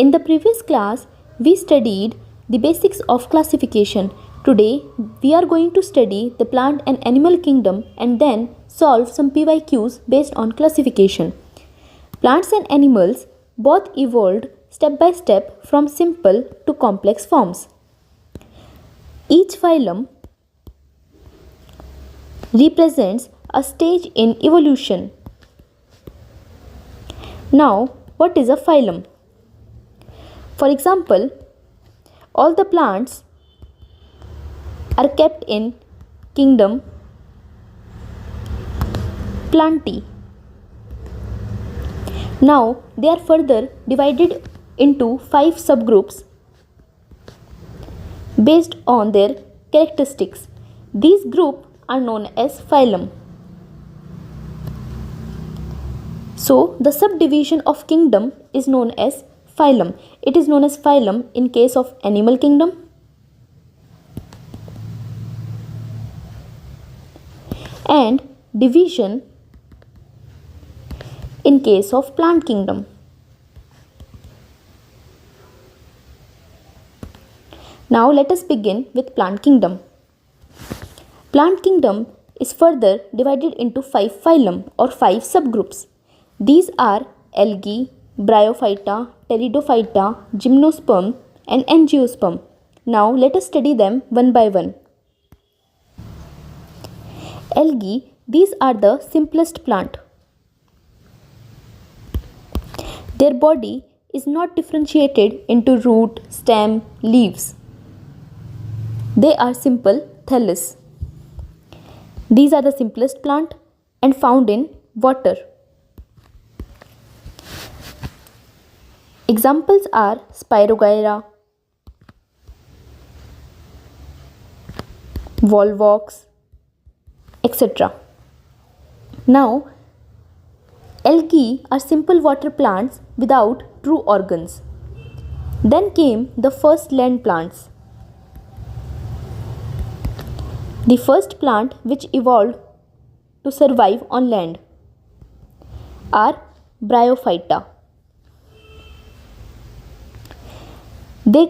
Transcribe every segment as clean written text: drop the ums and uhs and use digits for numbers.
In the previous class, we studied the basics of classification. Today, we are going to study the plant and animal kingdom and then solve some PYQs based on classification. Plants and animals both evolved step by step from simple to complex forms. Each phylum represents a stage in evolution. Now, what is a phylum? For example, all the plants are kept in kingdom Plantae. Now, they are further divided into 5 subgroups based on their characteristics. These groups are known as phylum. So, the subdivision of kingdom is known as phylum. It is known as phylum in case of animal kingdom and division in case of plant kingdom. Now let us begin with plant kingdom. Plant kingdom is further divided into 5 phylum or 5 subgroups. These are algae, bryophyta, pteridophyta, gymnosperm and angiosperm. Now let us study them one by one. Algae, these are the simplest plant. Their body is not differentiated into root, stem, leaves. They are simple thallus. These are the simplest plant and found in water. Examples are Spirogyra, Volvox, etc. Now, algae are simple water plants without true organs. Then came the first land plants. The first plant which evolved to survive on land are bryophyta. They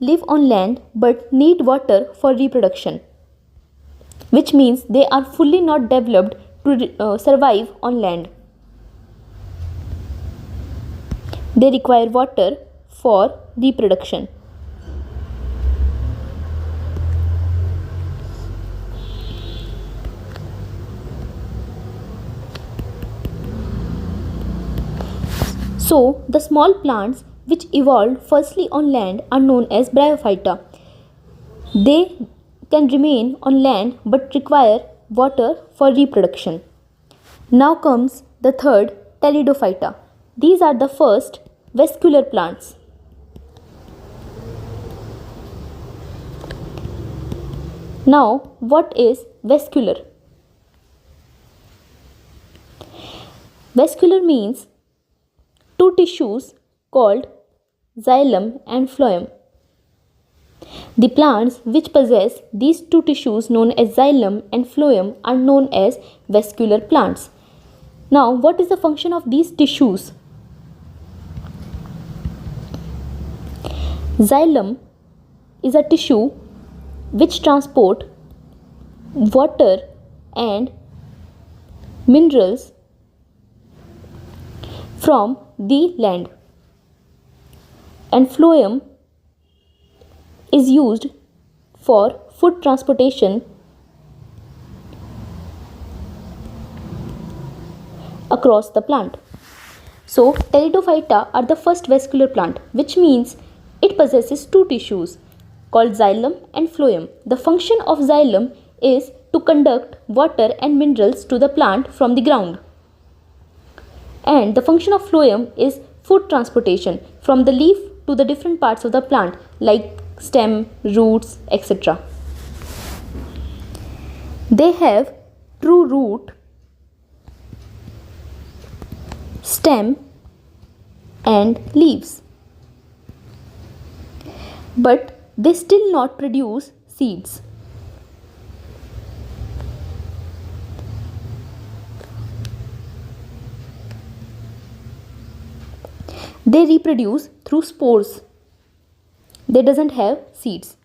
live on land but need water for reproduction, which means they are fully not developed to survive on land. They require water for reproduction. So, the small plants which evolved firstly on land are known as bryophyta. They can remain on land but require water for reproduction. Now comes the third, pteridophyta. These are the first vascular plants. Now, what is vascular? Vascular means two tissues called xylem and phloem. The plants which possess these two tissues known as xylem and phloem are known as vascular plants. Now, what is the function of these tissues? Xylem is a tissue which transport water and minerals from the land, and phloem is used for food transportation across the plant. So, pteridophyta are the first vascular plant, which means it possesses two tissues called xylem and phloem. The function of xylem is to conduct water and minerals to the plant from the ground, and the function of phloem is food transportation from the leaf to the different parts of the plant like stem, roots, etc. They have true root, stem and leaves, but they still not produce seeds. They reproduce through spores. They doesn't have seeds.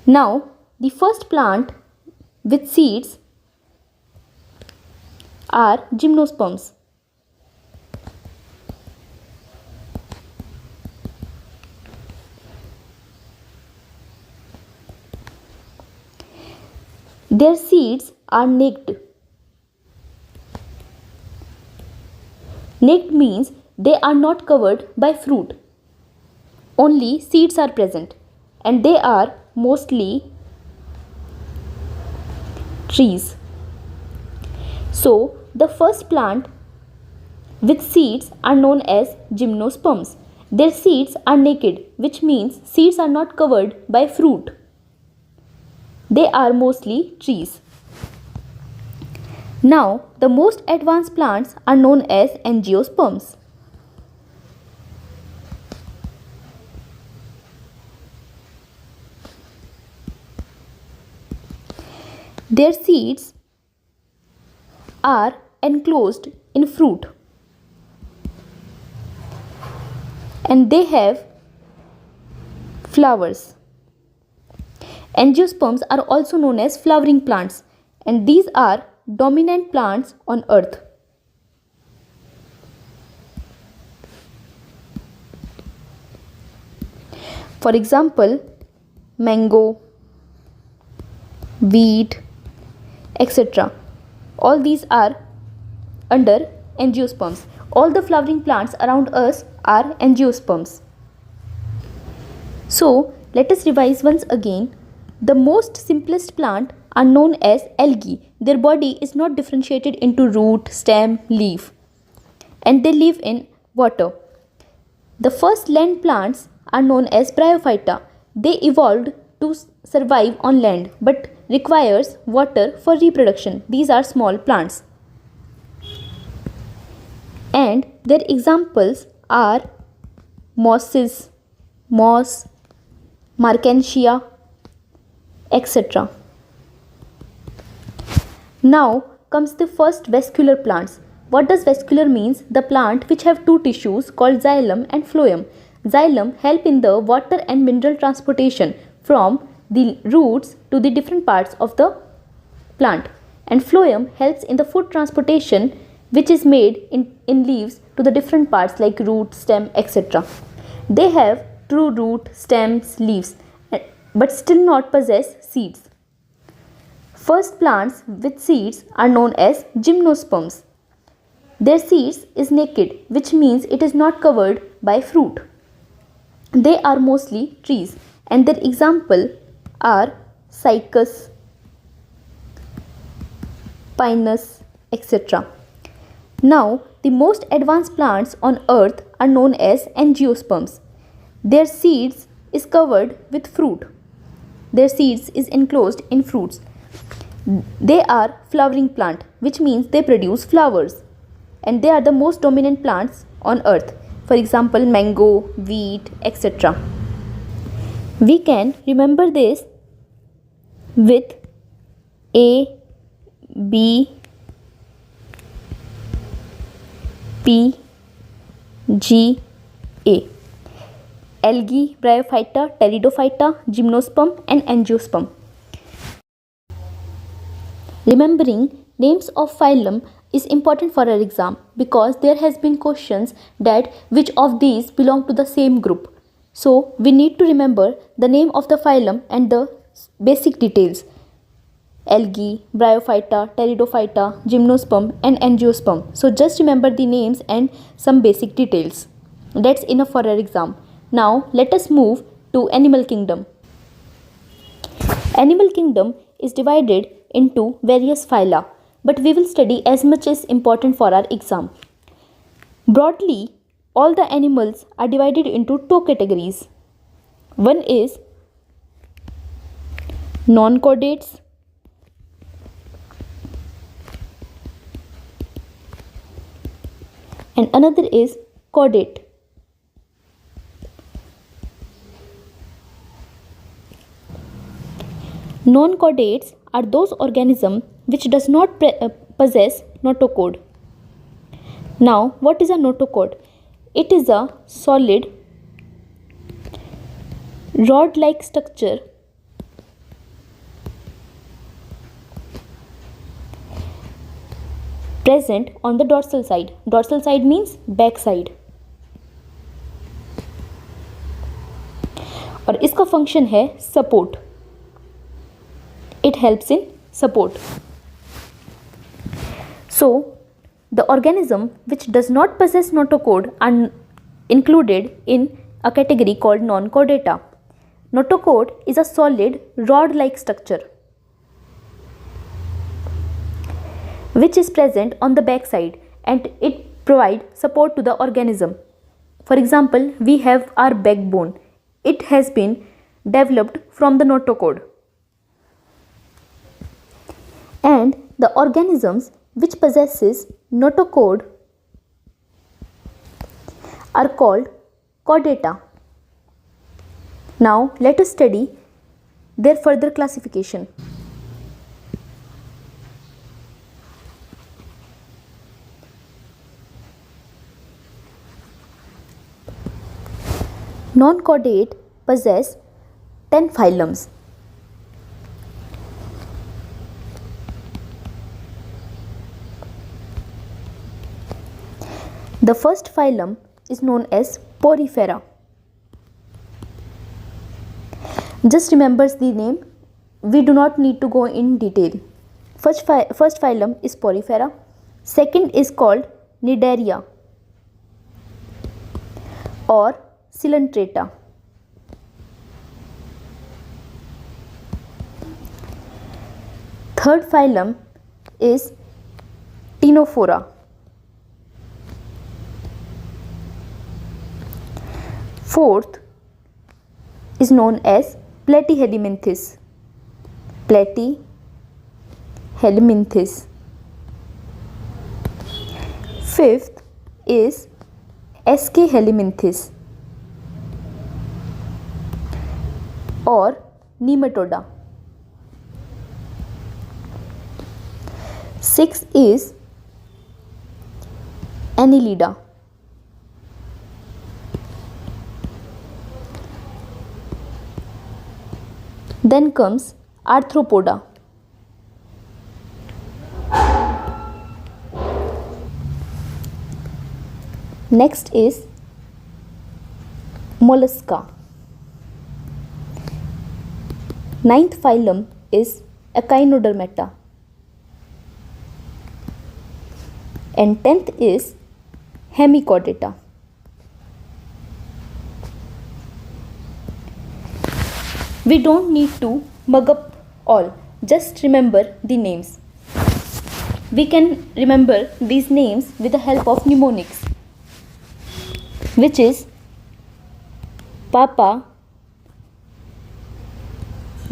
Now, the first plant with seeds are gymnosperms. Their seeds are naked. Naked means they are not covered by fruit. Only seeds are present, and they are mostly trees. So, the first plant with seeds are known as gymnosperms. Their seeds are naked, which means seeds are not covered by fruit. They are mostly trees. Now, the most advanced plants are known as angiosperms. Their seeds are enclosed in fruit, and they have flowers. Angiosperms are also known as flowering plants, and these are dominant plants on earth. For example, mango, wheat, etc. All these are under angiosperms. All the flowering plants around us are angiosperms. So, let us revise once again. The most simplest plant are known as algae. Their body is not differentiated into root, stem, leaf, and they live in water. The first land plants are known as bryophyta. They evolved to survive on land but requires water for reproduction. These are small plants. And their examples are mosses, moss, marchantia, etc. Now comes the first vascular plants. What does vascular means? The plant which have two tissues called xylem and phloem. Xylem help in the water and mineral transportation from the roots to the different parts of the plant, and phloem helps in the food transportation which is made in leaves to the different parts like root, stem, etc. They have true root, stems, leaves, but still not possess seeds. First plants with seeds are known as gymnosperms. Their seeds is naked, which means it is not covered by fruit. They are mostly trees, and their example are cycas, pinus, etc. Now, the most advanced plants on earth are known as angiosperms. Their seeds is covered with fruit. Their seeds is enclosed in fruits. They are flowering plant, which means they produce flowers, and they are the most dominant plants on earth. For example, mango, wheat, etc. We can remember this with A, B, P, G, A. Algae, bryophyta, pteridophyta, gymnosperm and angiosperm. Remembering names of phylum is important for our exam because there has been questions that which of these belong to the same group. So we need to remember the name of the phylum and the basic details. Algae, bryophyta, pteridophyta, gymnosperm and angiosperm. So just remember the names and some basic details. That's enough for our exam. Now let us move to animal kingdom. Animal kingdom is divided into various phyla, but we will study as much as important for our exam. Broadly, all the animals are divided into two categories. One is non-chordates and another is chordate. Non-chordates are those organisms which does not possess notochord. Now, what is a notochord? It is a solid rod-like structure present on the dorsal side. Dorsal side means back side. और इसका function है support. It helps in support. So, the organism which does not possess notochord are included in a category called non-chordata. Notochord is a solid rod-like structure which is present on the back side and it provides support to the organism. For example, we have our backbone. It has been developed from the notochord. And the organisms which possesses notochord are called chordata. Now let us study their further classification. Non-chordate possess 10 phylums. The first phylum is known as Porifera. Just remember the name. We do not need to go in detail. First phylum is Porifera. Second is called Cnidaria or Coelenterata. Third phylum is Ctenophora. Fourth is known as Platyhelminthes. Platyhelminthes. Fifth is Aschelminthes or Nematoda. Sixth is Annelida. Then comes Arthropoda. Next is Mollusca. Ninth phylum is Echinodermata. And 10th is Hemichordata. We don't need to mug up all, just remember the names. We can remember these names with the help of mnemonics, which is Papa,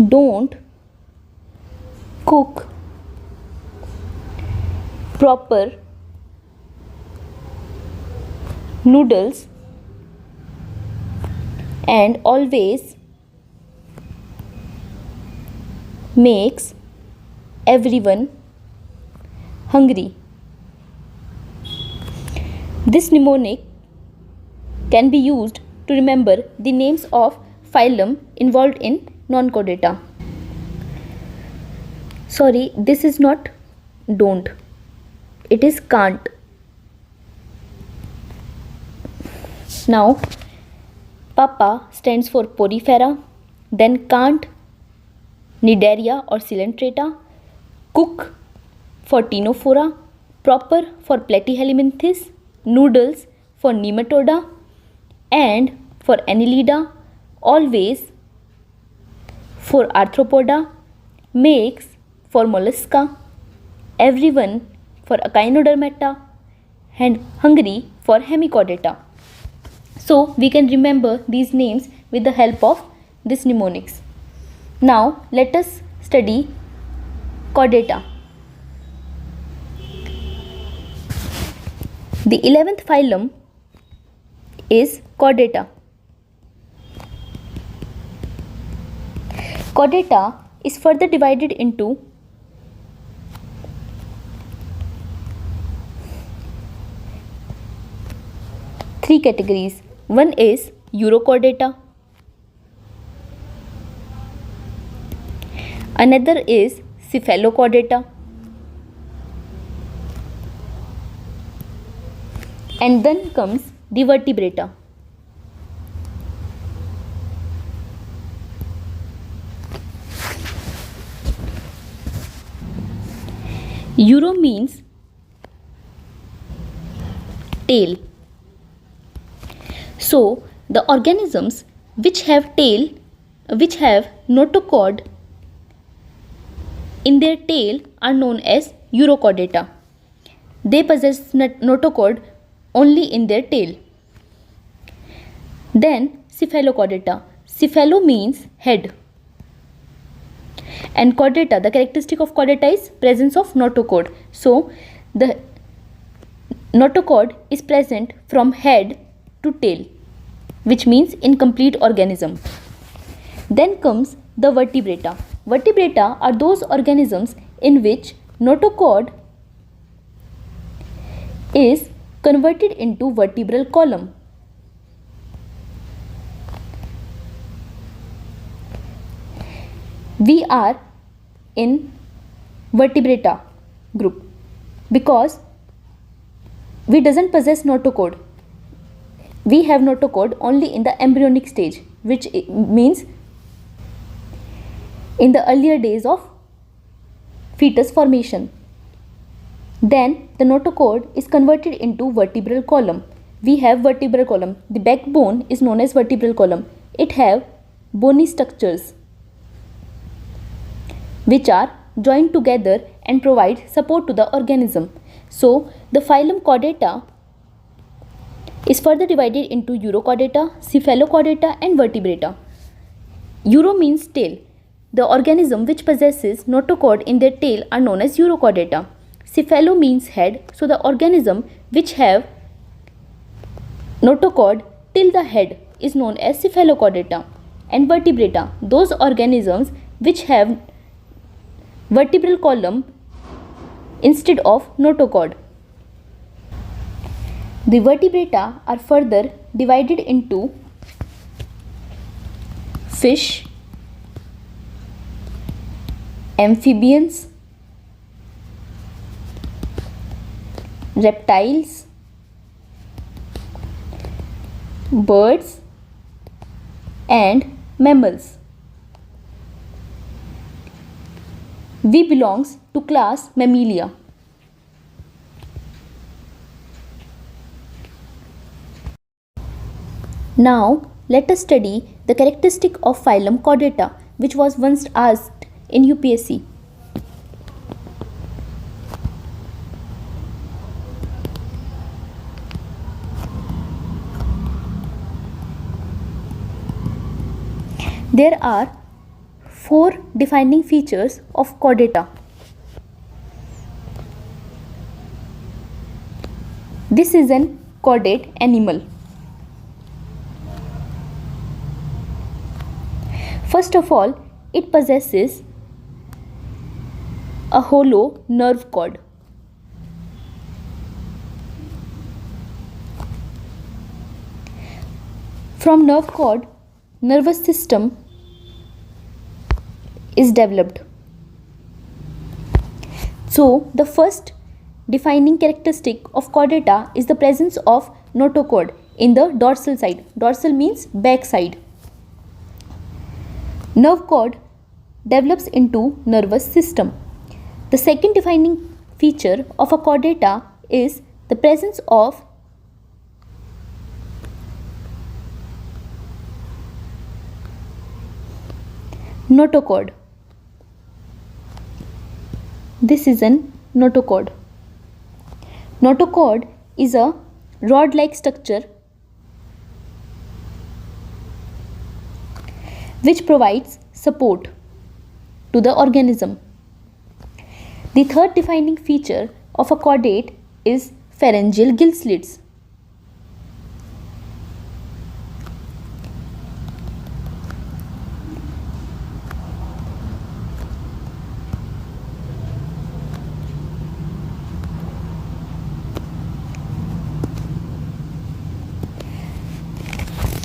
don't, cook, proper, noodles, and always, makes everyone hungry. This mnemonic can be used to remember the names of phylum involved in non-chordata. Sorry, this is not don't. It is can't. Now, Papa stands for Porifera, then can't, Cnidaria or Coelenterata, cook for Ctenophora, proper for Platyhelminthes, noodles for Nematoda, and for Annelida, always for Arthropoda, makes for Mollusca, everyone for Echinodermata, and hungry for Hemichordata. So we can remember these names with the help of this mnemonics. Now let us study chordata. The 11th phylum is chordata. Chordata is further divided into three categories. One is Urochordata, another is Cephalochordata, and then comes the vertebrata. Uro means tail. So the organisms which have notochord in their tail are known as Urochordata. They possess notochord only in their tail. Then Cephalochordata. Cephalo means head. And chordata, the characteristic of chordata is presence of notochord. So the notochord is present from head to tail, which means incomplete organism. Then comes the vertebrata. Vertebrata are those organisms in which notochord is converted into vertebral column. We are in vertebrata group because we doesn't possess notochord. We have notochord only in the embryonic stage, which means in the earlier days of fetus formation. Then the notochord is converted into vertebral column. We have vertebral column. The backbone is known as vertebral column. It have bony structures which are joined together and provide support to the organism. So the phylum Chordata is further divided into Urochordata, Cephalochordata and vertebrata. Uro means tail. The organism which possesses notochord in their tail are known as Urochordata. Cephalo means head. So the organism which have notochord till the head is known as Cephalochordata. And vertebrata, those organisms which have vertebral column instead of notochord. The vertebrata are further divided into fish, amphibians, reptiles, birds and mammals. We belongs to class Mammalia. Now let us study the characteristic of phylum Chordata, which was once asked in UPSC. There are 4 defining features of Chordata. This is an chordate animal. First of all, it possesses a hollow nerve cord. From nerve cord, nervous system is developed. So the first defining characteristic of chordata is the presence of notochord in the dorsal side. Dorsal means back side. Nerve cord develops into nervous system. The second defining feature of a chordata is the presence of notochord. This is an notochord. Notochord is a rod-like structure which provides support to the organism. The third defining feature of a chordate is pharyngeal gill slits.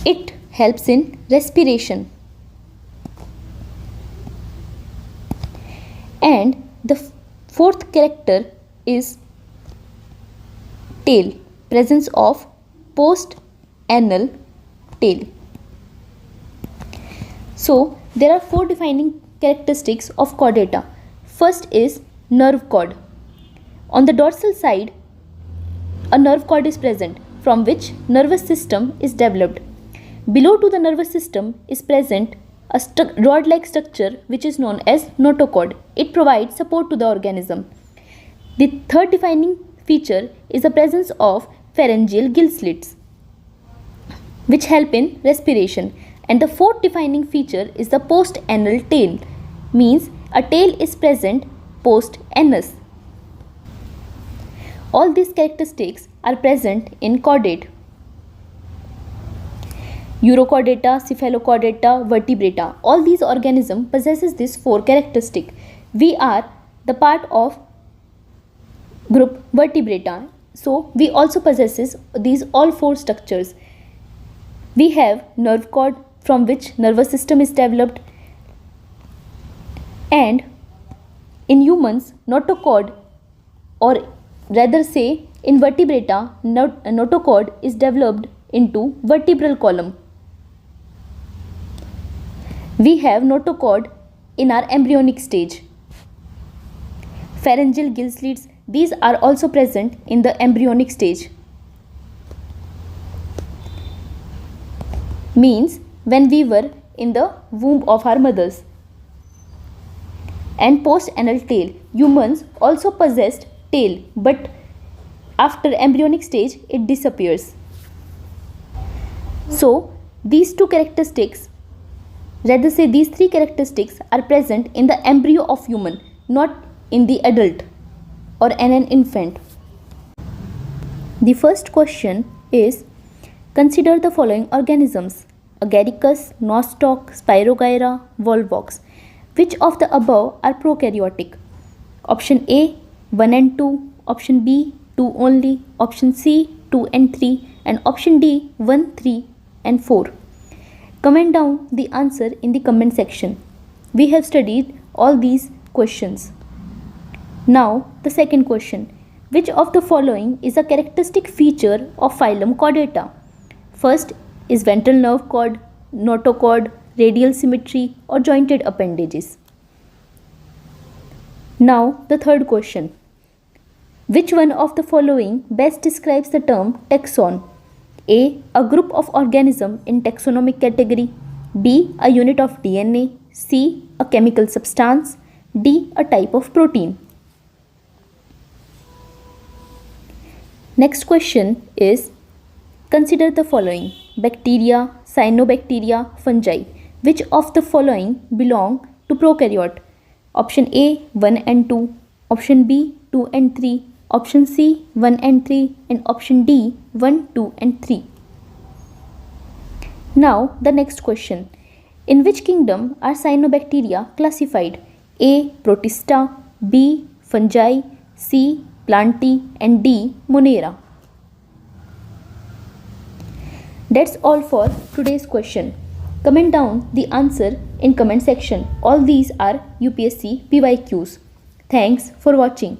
It helps in respiration. And the fourth character is tail, presence of post-anal tail. So there are four defining characteristics of chordata. First is nerve cord. On the dorsal side, a nerve cord is present from which nervous system is developed. Below to the nervous system is present a rod-like structure which is known as notochord. It provides support to the organism. The third defining feature is the presence of pharyngeal gill slits which help in respiration. And the fourth defining feature is the post-anal tail, means a tail is present post-anus. All these characteristics are present in chordate. Urochordata, Cephalochordata, Vertebrata. All these organisms possesses these four characteristics. We are the part of group Vertebrata, so we also possesses these all four structures. We have nerve cord from which nervous system is developed, and in humans notochord, or rather say in Vertebrata, notochord is developed into vertebral column. We have notochord in our embryonic stage. Pharyngeal gill slits, these are also present in the embryonic stage. Means when we were in the womb of our mothers. And post-anal tail. Humans also possessed tail, but after embryonic stage it disappears. So these two characteristics, rather say these three characteristics, are present in the embryo of human, not in the adult or in an infant. The first question is, consider the following organisms: Agaricus, Nostoc, Spirogyra, Volvox. Which of the above are prokaryotic? Option A 1 and 2, option B 2 only, option C 2 and 3, and option D 1, 3 and 4. Comment down the answer in the comment section. We have studied all these questions. Now the second question. Which of the following is a characteristic feature of phylum Chordata? First is ventral nerve cord, notochord, radial symmetry or jointed appendages. Now the third question. Which one of the following best describes the term taxon? A group of organisms in taxonomic category. B, a unit of DNA. C, a chemical substance. D, a type of protein. Next question is, consider the following: bacteria, cyanobacteria, fungi. Which of the following belong to prokaryote? Option A 1 and 2, option B 2 and 3, option C 1 and 3, and option D 1, 2 and 3. Now the next question. In which kingdom are cyanobacteria classified? A, Protista, B, fungi, C, Plantae, and D, Monera. That's all for today's question. Comment down the answer in comment section. All these are UPSC PYQs. Thanks for watching.